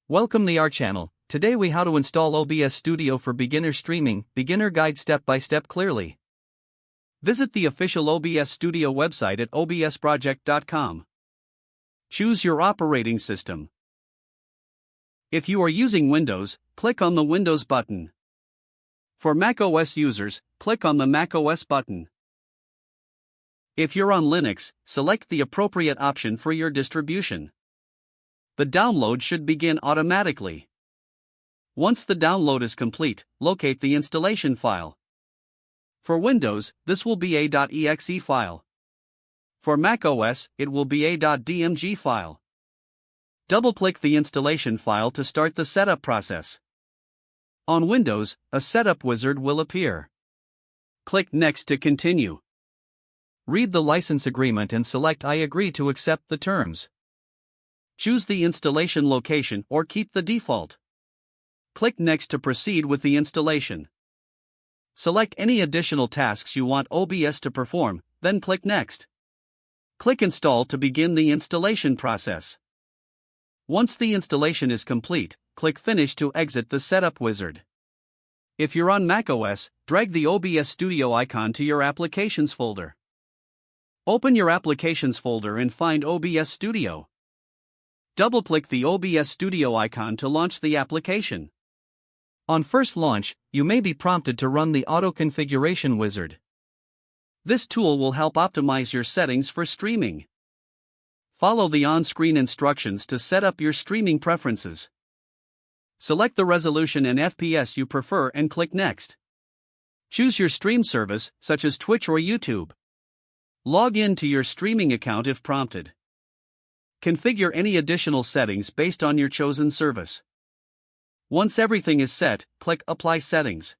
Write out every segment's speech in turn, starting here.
Welcome to our channel. Today we how to install OBS Studio for beginner streaming, beginner guide step by step clearly. Visit the official OBS Studio website at obsproject.com. Choose your operating system. If you are using Windows, click on the Windows button. For macOS users, click on the macOS button. If you're on Linux, select the appropriate option for your distribution. The download should begin automatically. Once the download is complete, locate the installation file. For Windows, this will be a .exe file. For macOS, it will be a .dmg file. Double-click the installation file to start the setup process. On Windows, a setup wizard will appear. Click Next to continue. Read the license agreement and select I agree to accept the terms. Choose the installation location or keep the default. Click Next to proceed with the installation. Select any additional tasks you want OBS to perform, then click Next. Click Install to begin the installation process. Once the installation is complete, click Finish to exit the setup wizard. If you're on macOS, drag the OBS Studio icon to your Applications folder. Open your Applications folder and find OBS Studio. Double-click the OBS Studio icon to launch the application. On first launch, you may be prompted to run the Auto Configuration Wizard. This tool will help optimize your settings for streaming. Follow the on-screen instructions to set up your streaming preferences. Select the resolution and FPS you prefer and click Next. Choose your stream service, such as Twitch or YouTube. Log in to your streaming account if prompted. Configure any additional settings based on your chosen service. Once everything is set, click Apply Settings.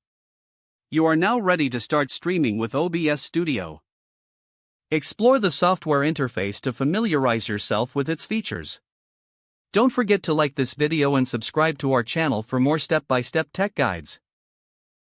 You are now ready to start streaming with OBS Studio. Explore the software interface to familiarize yourself with its features. Don't forget to like this video and subscribe to our channel for more step-by-step tech guides.